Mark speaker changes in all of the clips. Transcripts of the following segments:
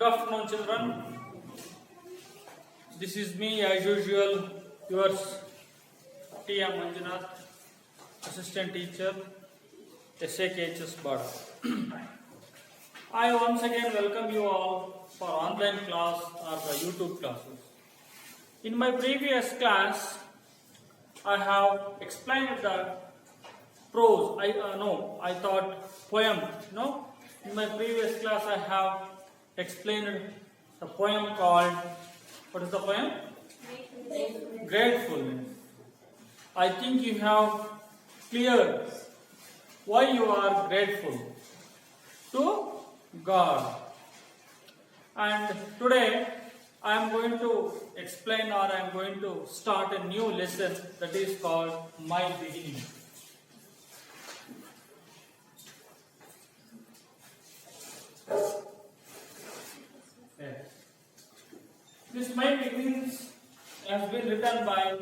Speaker 1: afternoon, children. This is me, as usual, yours, T.M. Manjunath, assistant teacher, SAKHS Bada. I once again welcome you all for online class or the YouTube classes. In my previous class, I have explained the prose. I thought poem. No, in my previous class I have explained the poem called, what is the poem? Gratefulness. I think you have cleared why you are grateful to God. And today I am going to explain, or I am going to start a new lesson that is called My Beginning. Yes. This My Beginnings has been written by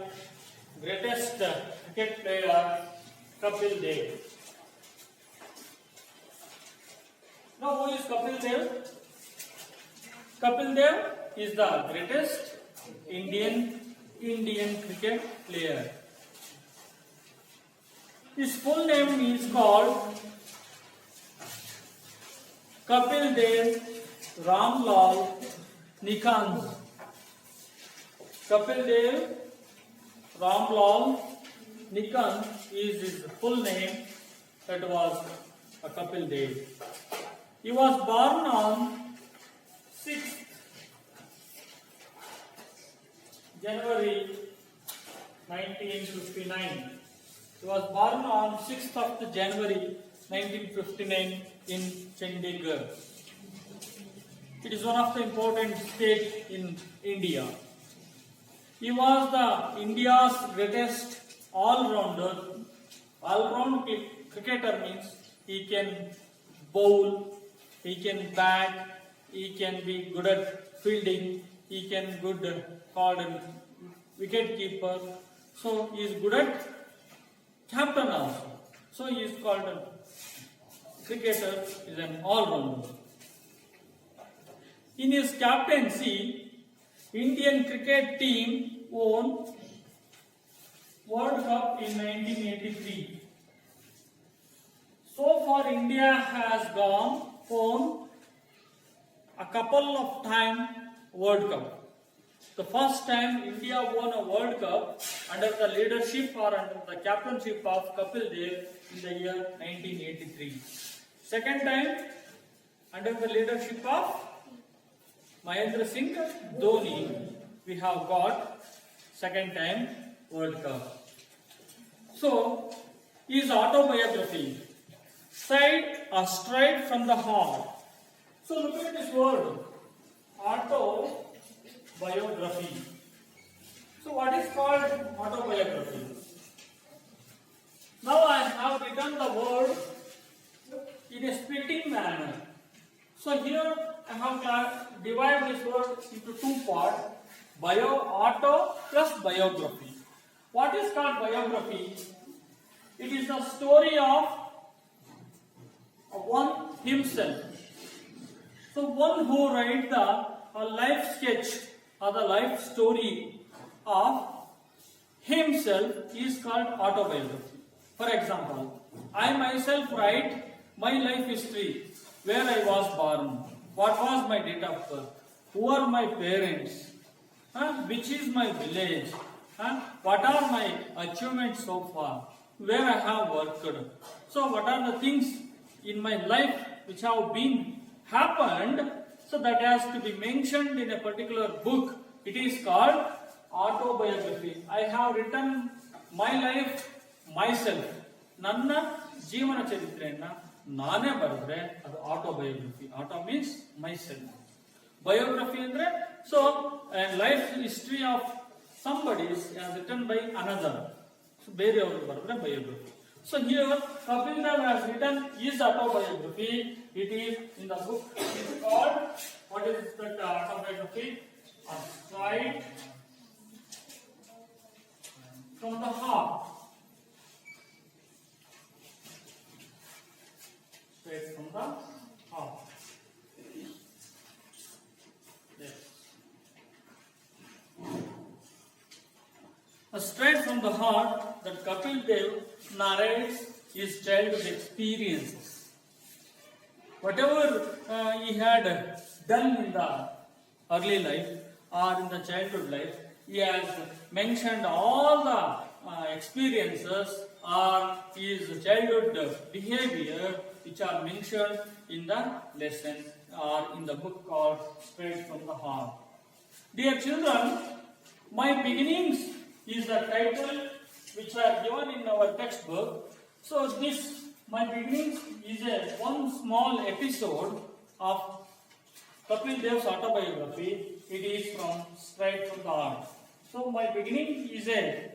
Speaker 1: greatest cricket player Kapil Dev. Now, who is Kapil Dev? Kapil Dev is the greatest Indian cricket player. His full name is called Kapil Dev Ramlal Nikhanj. Kapil Dev Ramlal Nikhanj is his full name. That was Kapil Dev. He was born on 6th January 1959. He was born on 6th of January 1959 in Chandigarh. It is one of the important states in India. He was the India's greatest all-rounder. All-round cricketer means he can bowl, he can bat, he can be good at fielding, he can good called a wicket keeper. So he is good at captain also. So he is called a cricketer, is an all-rounder. In his captaincy, Indian cricket team won World Cup in 1983. So far, India has won a couple of times World Cup. The first time India won a World Cup under the leadership or under the captainship of Kapil Dev in the year 1983. Second time under the leadership of Mahendra Singh Dhoni, we have got second time World Cup. So, his autobiography, Straight from the Heart. So, look at this word, autobiography. So, what is called autobiography? Now, I have written the word in a splitting manner. So, here I have divided this word into two parts, auto plus biography. What is called biography? It is the story of one himself. So one who writes a life sketch or the life story of himself is called autobiography. For example, I myself write my life history, where I was born, what was my date of birth, who are my parents, which is my village, what are my achievements so far, where I have worked. So what are the things in my life which have been happened, so that has to be mentioned in a particular book. It is called autobiography. I have written my life myself. ನನ್ನ ಜೀವನ ಚರಿತ್ರೆಯನ್ನ ನಾನೇ ಬರೆದ್ರೆ ಅದು autobiography. Auto means myself. Biography ಅಂದ್ರೆ so life history of somebody is written by another. So ಬೇರೆಯವರು ಬರೆದ್ರೆ biography. So here Kapil Dev has written his autobiography. It is in the book. It is called, what is that autobiography? Straight from the Heart. Straight from the heart. from the Heart that Kapil Dev narrates his childhood experiences. Whatever he had done in the early life or in the childhood life, he has mentioned all the experiences or his childhood behavior which are mentioned in the lesson or in the book called Straight from the Heart. Dear children, My Beginnings is the title which are given in our textbook. So this My Beginnings is a one small episode of Kapil Dev's autobiography. It is from Straight from the Heart. So My Beginning is a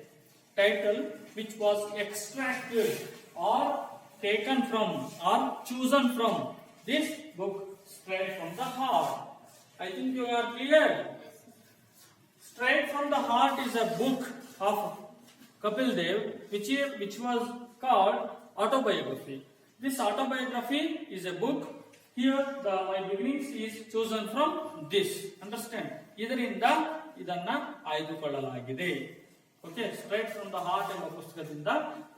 Speaker 1: title which was extracted or taken from or chosen from this book Straight from the Heart. I think you are clear. Straight from the Heart is a book of Kapil Dev which was called autobiography. This autobiography is a book. Here the My Beginnings is chosen from this. Understand? ಇದರಿಂದ ಇದನ್ನ ಆಯ್ದುಕೊಳ್ಳಲಾಗಿದೆ. Okay, Straight from the Heart ಎಂಬ ಪುಸ್ತಕದಿಂದ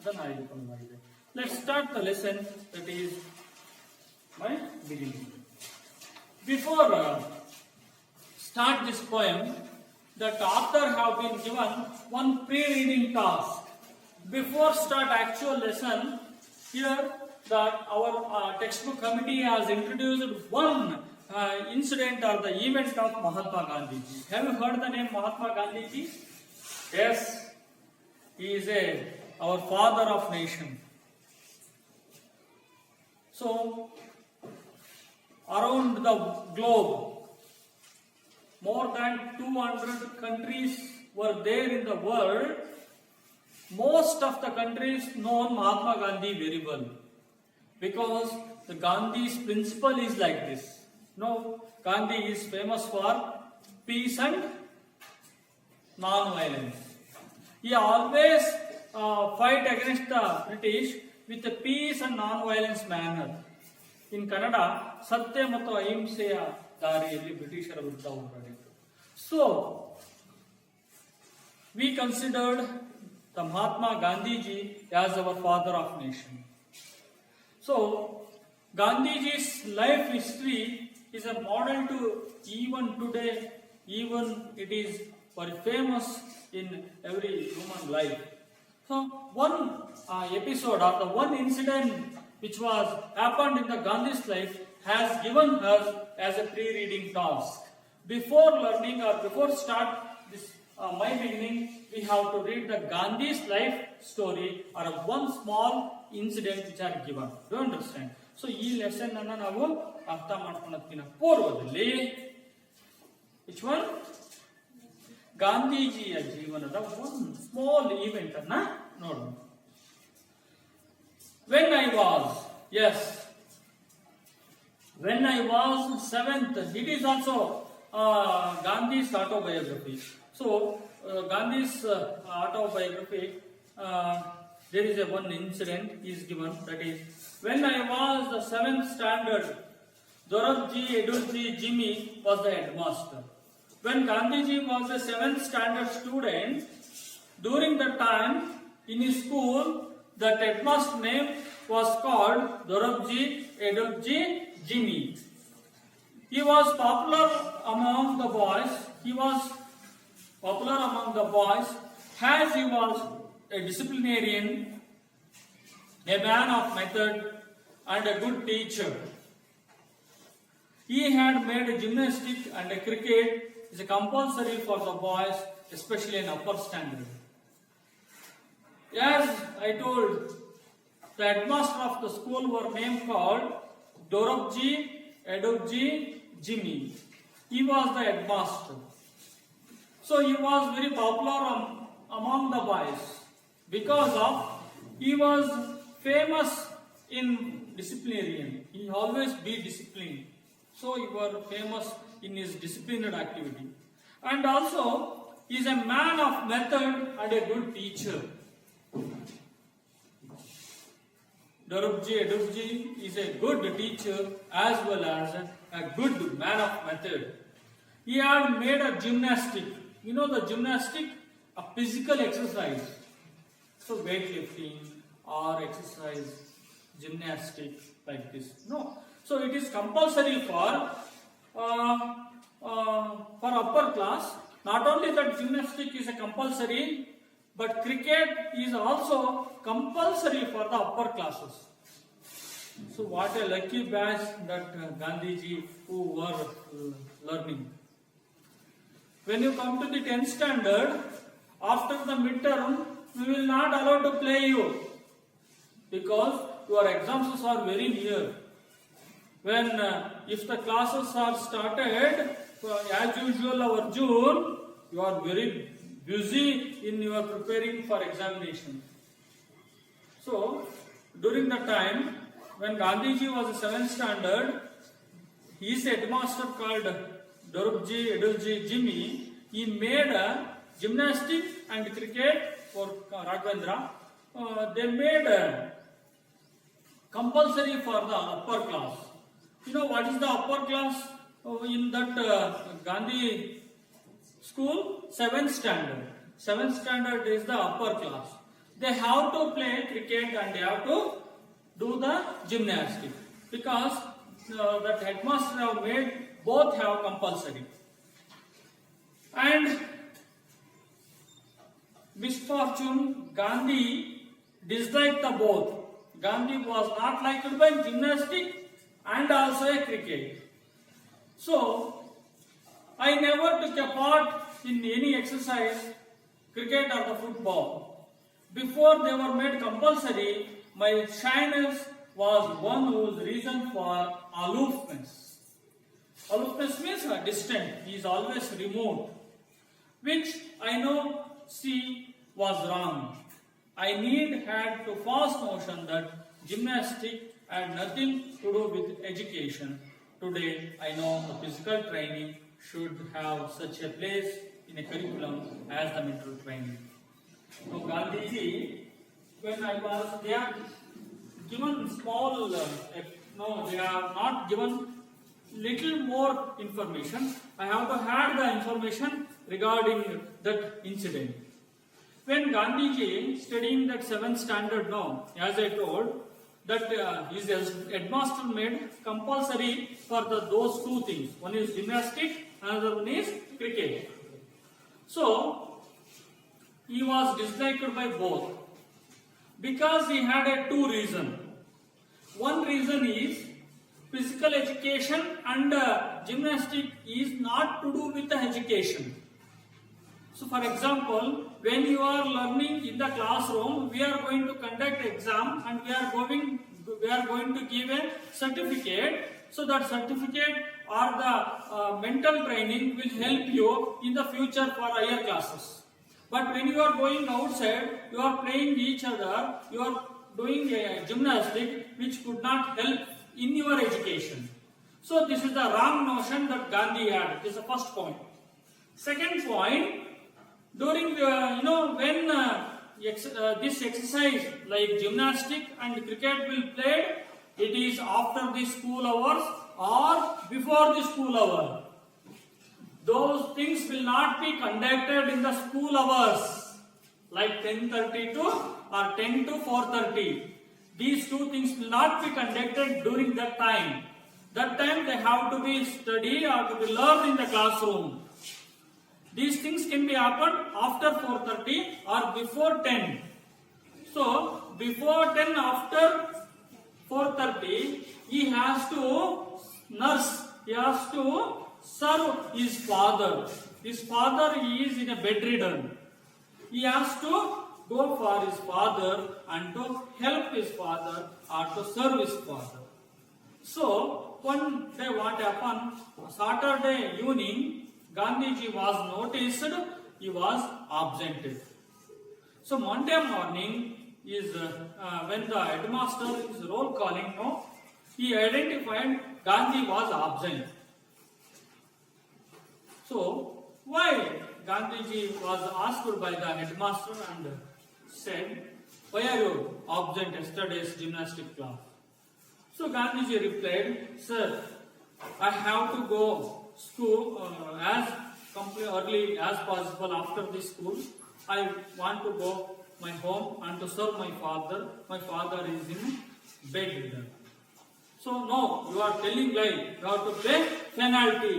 Speaker 1: ಇದನ್ನು ಆಯ್ದುಕೊಳ್ಳಲಾಗಿದೆ. Let's start the lesson that is My Beginning. Before start this poem, the author have been given one pre-reading task. Before start actual lesson, here that our textbook committee has introduced one incident or the event of Mahatma Gandhi. Have you heard the name Mahatma Gandhi ji? Yes, he is our father of nation. So, around the globe, more than 200 countries were there in the world. Most of the countries know Mahatma Gandhi very well because the Gandhi's principle is like this. No, Gandhi is famous for peace and non-violence. He always fight against the British with a peace and non-violence manner. In Kannada, ಸತ್ಯ ಮತ್ತು ಅಹಿಂಸೆಯ ದಾರಿಯಲ್ಲಿ ಬ್ರಿಟಿಷರ ವಿರುದ್ಧ ಹೋರಾಡಿದರು. So, we considered the Mahatma Gandhi ji as our father of nation. So, Gandhiji's life history is a model to even today, even it is very famous in every human life. So, one episode or the one incident which was happened in the Gandhi's life has given us as a pre-reading task. Before learning or before start this My Beginning, we have to read the Gandhi's life story or one small incident which are given. Do you understand? So, ಈ lesson ಅನ್ನು ನಾವು ಅರ್ಥ ಮಾಡ್ಕೊಳ್ಳೋದಕ್ಕಿಂತ ಪೂರ್ವದಲ್ಲಿ which one? ಗಾಂಧೀಜಿಯ ಜೀವನದ ಒಂದು small event ಅನ್ನ ನೋಡೋಣ. When I was 7th, it is also Gandhi's autobiography. So, Gandhi's autobiography, there is one incident is given, that is, when I was the 7th standard, Dorabji Edulji Jimmy was the headmaster. When Gandhiji was a 7th standard student, during that time in his school, the headmaster name was called Dorabji Edulji Jimmy. He was popular among the boys. As he was a disciplinarian, a man of method, and a good teacher. He had made gymnastics and cricket is compulsory for the boys, especially in upper standard. As I told, the headmaster of the school were named called Dorabji Edulji Jimmy. He was the headmaster. So he was very popular among the boys because of he was famous in disciplinarian. He always be disciplined. So he was famous in his disciplined activity. And also he is a man of method and a good teacher. Dorabji Edulji is a good teacher as well as a good man of method. He had made a gymnastic. You know the gymnastic? A physical exercise. So weightlifting or exercise, gymnastics like this. No. So it is compulsory for upper class. Not only that gymnastic is a compulsory, but cricket is also compulsory for the upper classes. So what a lucky batch that Gandhiji who were learning. When you come to the 10th standard, after the midterm, we will not allow to play you because your exams are very near. When if the classes are started as usual our June, you are very busy in your preparing for examination. So during the time when Gandhiji was a 7th standard, his headmaster called Dorubji Edulji Jimmy, he made a gymnastic and cricket for Raghavendra. They made compulsory for the upper class. You know what is the upper class in that Gandhi school? 7th standard. 7th standard is the upper class. They have to play cricket and they have to do the gymnastics because that headmaster have made both have compulsory. And misfortune, Gandhi disliked the both. Gandhi was not liked by gymnastics and also a cricket. So I never took a part in any exercise, cricket or the football. Before they were made compulsory, my shyness was one whose reason for aloofness. Aloofness means distant, he is always remote, which I know was wrong. I had to fast notion that gymnastics had nothing to do with education. Today I know the physical training should have such a place in a curriculum as the mental training. So Gandhiji, when I was, they are given small, they are not given little more information. I have to add the information regarding that incident. When Gandhiji studying that 7th standard now, as I told, that his headmaster made compulsory for those two things. One is gymnastics, another one is cricket. So he was disliked by both because he had two reasons. One reason is physical education and gymnastics is not to do with the education. So for example, when you are learning in the classroom, we are going to conduct exam and we are going to give a certificate. So that certificate or the mental training will help you in the future for higher classes. But when you are going outside, you are playing each other, you are doing a gymnastic which could not help in your education. So this is the wrong notion that Gandhi had. This is the first point. Second point, during when this exercise like gymnastic and cricket will play, it is after the school hours or before the school hour. Those things will not be conducted in the school hours like 10:30 to or 10 to 4:30. These two things will not be conducted during that time. That time they have to be studied or to be learned in the classroom. These things can be happened after 4:30 or before 10. So before 10, after 4:30, he has to nurse. He has to serve his father. His father is in a bedridden. He has to go for his father and to help his father or to serve his father. So one day what happened? Saturday evening, Gandhiji was noticed, he was absented. So Monday morning is when the headmaster is roll calling, he identified Gandhi was absent. So why Gandhiji was asked by the headmaster and said, why are you absent yesterday's gymnastic class? So Gandhiji replied, sir, I have to go school as early as possible after the school. I want to go my home and to serve my father. My father is in bed. So no, you are telling lie. You have to pay penalty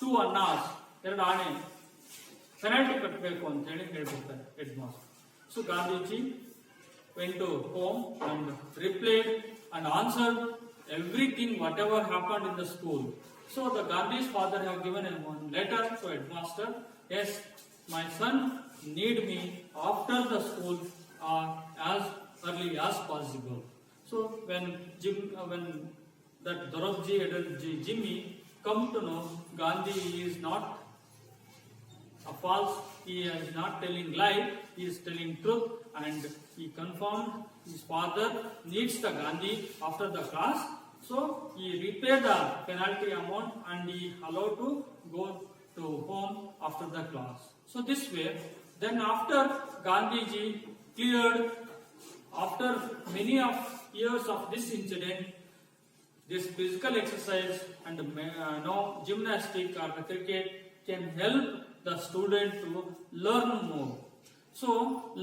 Speaker 1: 2 annas. ಎರಡು ಆಣೆ penalty ಕಟ್ಟಬೇಕು ಅಂತ ಹೇಳಿ ಹೇಳ್ಬಿಡ್ತಾರೆ head master. So Gandhiji went to home and replied and answered everything whatever happened in the school. So the Gandhi's father have given him one letter to headmaster. Yes, my son need me after the school as early as possible. So when that Dorabji Jimmy come to know Gandhi is not a false, he is not telling lie, he is telling truth, and he confirmed his father needs the Gandhi after the class. So he repaid the penalty amount and he allowed to go to home after the class. So this way, then after Gandhiji cleared, after many of years of this incident, this physical exercise and gymnastic or the cricket can help the student to learn more. So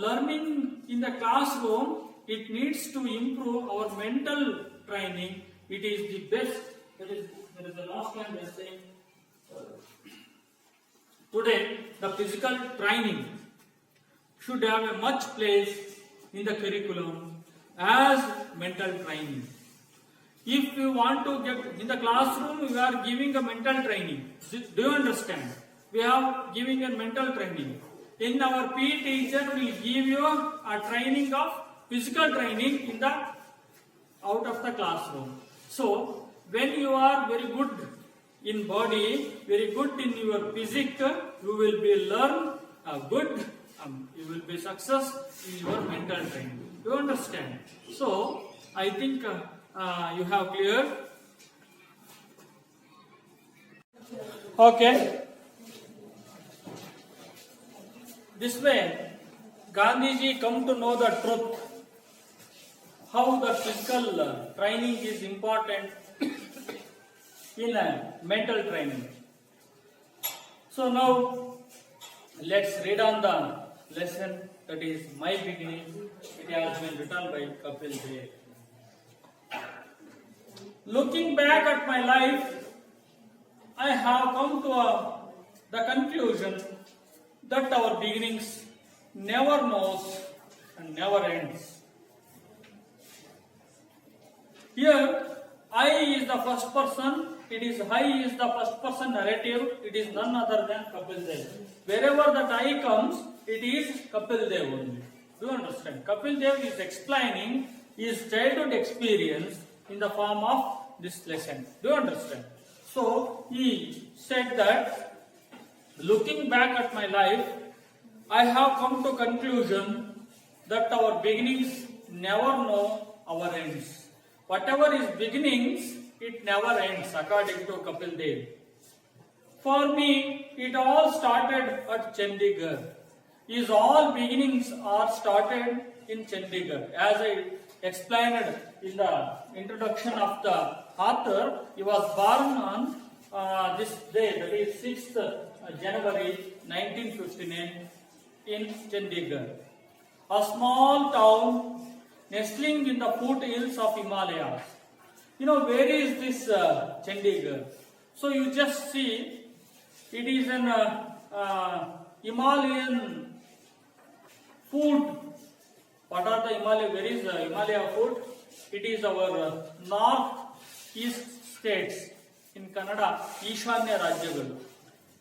Speaker 1: learning in the classroom, it needs to improve our mental training. It is the best. There is the last one they are saying. Today, the physical training should have a much place in the curriculum as mental training. If you want to get in the classroom, we are giving a mental training. Do you understand? We are giving a mental training. In our PE teacher will give you a training of physical training in the out of the classroom. So when you are very good in body, very good in your physics, you will be learn good. You will be success in your mental training. Do you understand? So I think you have cleared. Okay. This way, Gandhiji come to know the truth, how the physical training is important in mental training. So now, let's read on the lesson that is My Beginning. It has been written by Kapil Dev. Looking back at my life, I have come to the conclusion that our beginnings never knows and never ends. Here, I is the first person. It is I is the first person narrative. It is none other than Kapil Dev. Wherever that I comes, it is Kapil Dev only. Do you understand? Kapil Dev is explaining his childhood experience in the form of this lesson. Do you understand? So he said that looking back at my life, I have come to conclusion that our beginnings never know our ends. Whatever is beginnings, it never ends, according to Kapil Dev. For me, it all started at Chandigarh. His all beginnings are started in Chandigarh. As I explained in the introduction of the author, he was born on this day, that is 6th January 1959 in Chandigarh, a small town nestling in the foothills of Himalayas. You know, where is this Chandigarh? So you just see, it is an Himalayan food. What are the Himalaya? Where is the Himalaya food? It is our north-east states in Kannada, Ishanya Rajyagalu,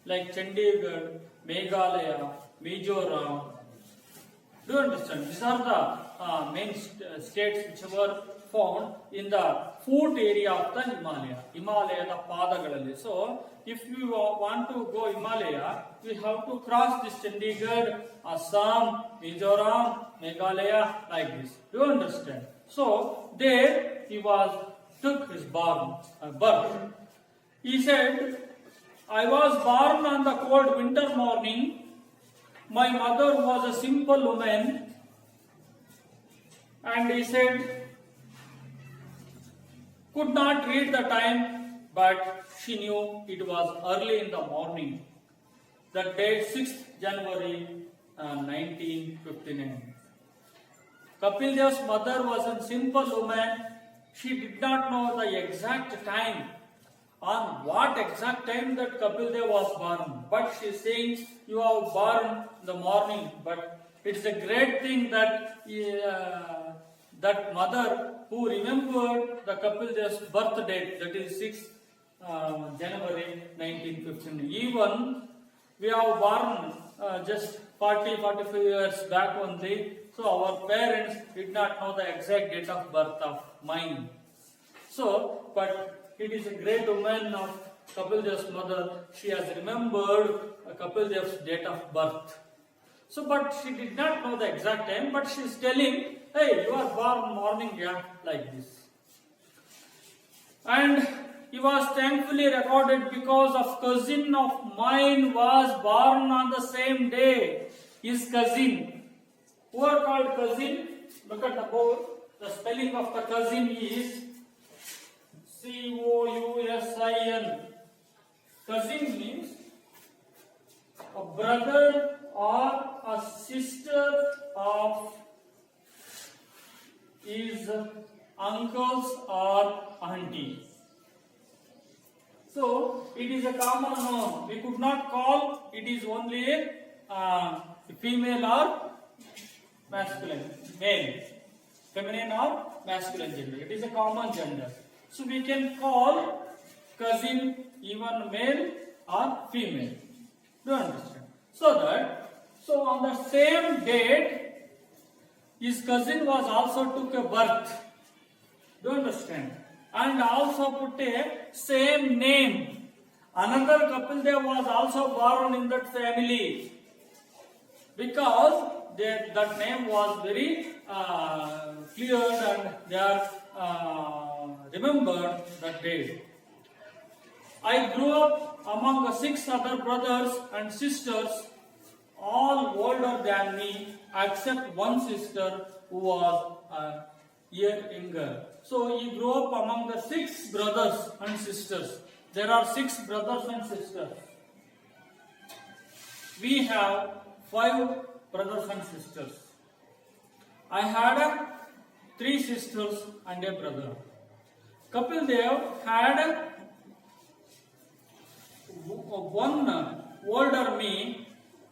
Speaker 1: like Chandigarh, Meghalaya, Mizoram. Do you understand? These are the main states which were found in the foot area of the Himalaya, the Padagalali. So, if you want to go Himalaya, we have to cross this Chandigarh, Assam, Mizoram, Meghalaya, like this. Do you understand? So, there he took his birth. He said, I was born on the cold winter morning. My mother was a simple woman. And he said, could not read the time, but she knew it was early in the morning. The date 6th January 1959. Kapil Dev's mother was a simple woman. She did not know the exact time, on what exact time that Kapil Dev was born. But she is saying, you are born in the morning. But it's a great thing that that mother who remembered the Kapil Dev's birth date, that is 6th January 1915. Even we are born just 45 years back only, so our parents did not know the exact date of birth of mine. So, but it is a great woman of Kapil Dev's mother. She has remembered Kapil Dev's date of birth. So, but she did not know the exact time, but she is telling, hey, you are born morning, yeah, like this. And he was thankfully recorded because of cousin of mine was born on the same day. His cousin. Who are called cousin? Look at the board. The spelling of the cousin is cousin. Cousin means a brother or a sister of his uncles or auntie. So it is a common noun. We could not call it is only female or masculine, male, feminine or masculine gender. It is a common gender. So we can call cousin even male or female. Do you understand? So on the same date, his cousin was also took a birth. Do you understand? And also put a same name. Another Kapil Dev was also born in that family because that name was very clear and they are remembered that day. I grew up among 6 other brothers and sisters, all older than me, except one sister who was a year younger. So he grew up among the 6 brothers and sisters. There are 6 brothers and sisters. We have 5 brothers and sisters. I had 3 sisters and a brother. Kapil Dev had one older me,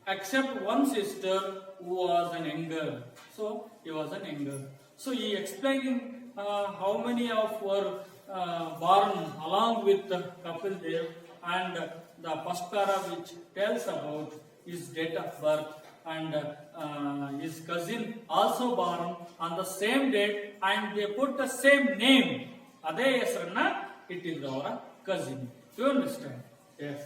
Speaker 1: except one sister who was an younger. So he was an younger. So he explained how many of were born along with Kapil Dev, and the first para which tells about his date of birth, and his cousin also born on the same date, and they put the same name. Ade hesaranna, it is our cousin. Do you understand? Yes.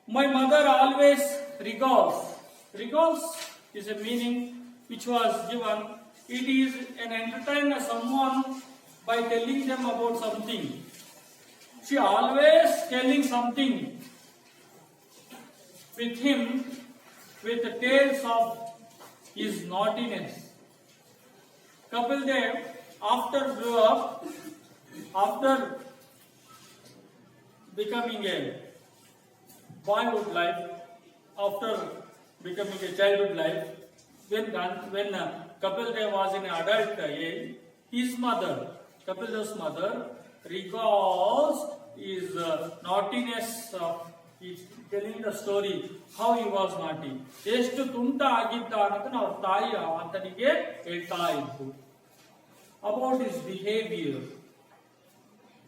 Speaker 1: My mother always regals. Regals is a meaning which was given. It is an entertain someone by telling them about something. She always telling something with him with the tales of his naughtiness. Kapil Dev, after becoming a boyhood life, after becoming a childhood life, when Kapil Dev was in adult age, his mother, Kapil Dev's mother, recalls his naughtiness of he's telling the story how he was naughty. ಎಷ್ಟು ತುಂಟ ಆಗಿದ್ದ ಅಂತ ಅವ್ರ ತಾಯಿ ಆತನಿಗೆ ಹೇಳ್ತಾ ಇತ್ತು about his behavior.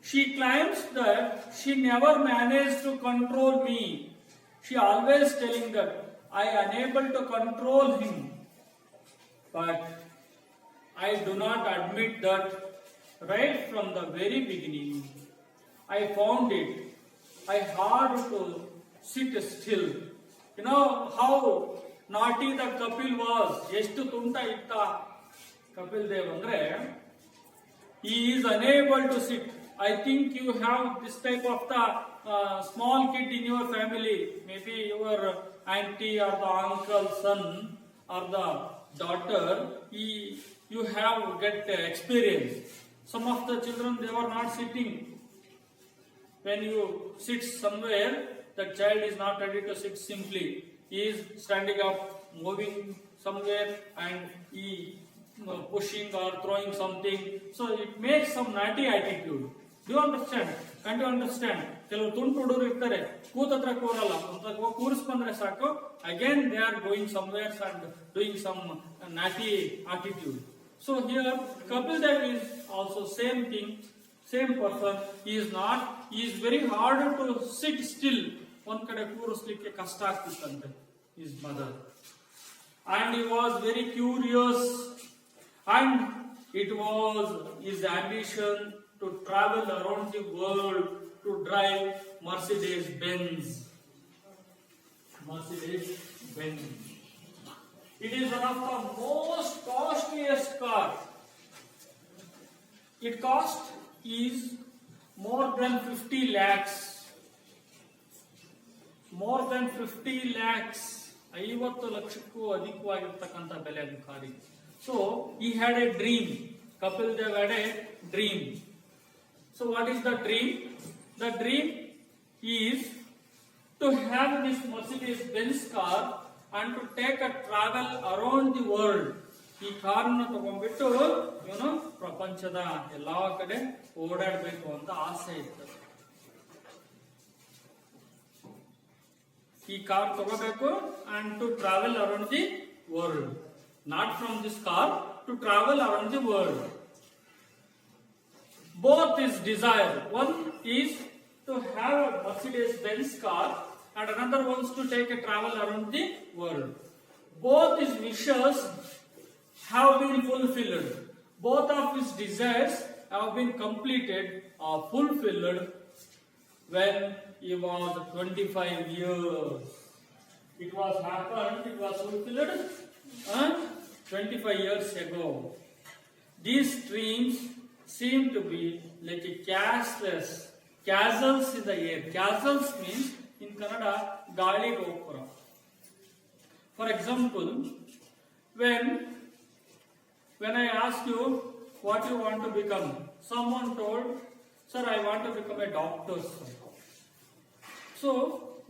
Speaker 1: She claims that she never managed to control me. She always telling that I unable to control him. But I do not admit that right from the very beginning. I found it hard to sit still. You know how naughty that Kapil was. ಎಷ್ಟು ತುಂಟ ಇತ್ತ Kapil Dev andre, he is unable to sit. I think you have this type of the small kid in your family, maybe your auntie or the uncle's son or the daughter. You have get experience. Some of the children, they were not sitting. When you sit somewhere, the child is not ready to sit simply. He is standing up, moving somewhere and he pushing or throwing something. So it makes some naughty attitude. Do you understand? Can't you understand? ಕೆಲವು ತುಂಟು ಹುಡುಗರು ಇರ್ತಾರೆ, ಕೂತತ್ರ ಕೂರಲ್ಲ, ಕೂರಿಸ್ಕೊಂಡ್ರೆ ಸಾಕು, again they are going somewhere and doing some naughty attitude. So here Kapil Dev is also same thing, same person. He is very hard to sit still. ಒಂದ್ ಕಡೆ ಕೂರಿಸ್ಲಿಕ್ಕೆ ಕಷ್ಟ ಆಗ್ತಿತ್ತಂತೆ his mother. And he was very curious, and it was his ambition to travel around the world to drive Mercedes Benz. It is one of the most costliest car. It cost is more than 50 lakhs. More than 50 lakhs. 50 ಲಕ್ಷಕ್ಕೂ ಅಧಿಕವಾಗಿರ್ತಕ್ಕಂಥ ಬೆಲೆ ಅದು ಕಾರಿಗೆ. So he had a dream. Kapil Dev had a dream. So what is the dream? The dream is to have this Mercedes Benz car and to take a travel around the world. ಈ ಕಾರನ್ನ ತಗೊಂಡ್ಬಿಟ್ಟು ಪ್ರಪಂಚದ ಎಲ್ಲಾ ಕಡೆ ಓಡಾಡಬೇಕು ಅಂತ ಆಸೆ ಇತ್ತು. ಈ ಕಾರ್ ತಗೋಬೇಕು and to travel around the world. Not from this car, to travel around the world. Both is desire. One is to have a Mercedes Benz car and another wants to take a travel around the world. Both his wishes have been fulfilled. Both of his desires have been completed or fulfilled when he was 25 years. It was fulfilled 25 years ago. These dreams seem to be like a castles in the air. Castles means in Kannada gali gopura. For example, when I ask you what you want to become, someone told, sir, I want to become a doctor. So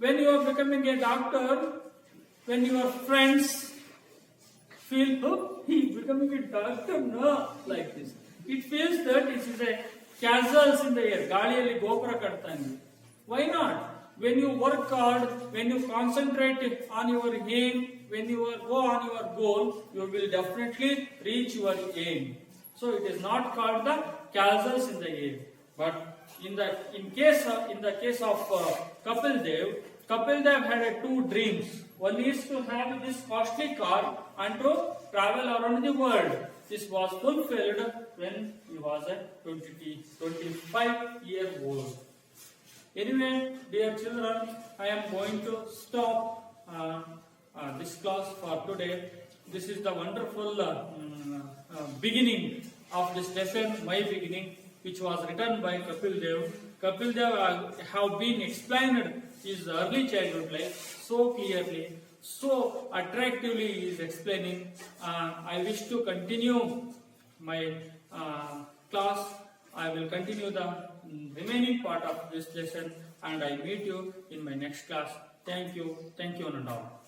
Speaker 1: when you are becoming a doctor, when your friends feel, oh, he is becoming a doctor, no, like this. It feels that it is a castles in the air. Galiyalli gopura kattani. Why not? When you work hard, when you concentrate on your aim, when you go on your goal, you will definitely reach your aim. So it is not called the castles in the air. But in the case of Kapil Dev had two dreams. One is to have this costly car and to travel around the world. This was fulfilled when he was a 25-year-old. Anyway, dear children, I am going to stop this class for today. This is the wonderful beginning of this lesson, my beginning, which was written by Kapil Dev. Kapil Dev have been explained his early childhood life so clearly, so attractively he is explaining. I wish to continue my class. I will continue the remaining part of this lesson and I meet you in my next class. Thank you and all.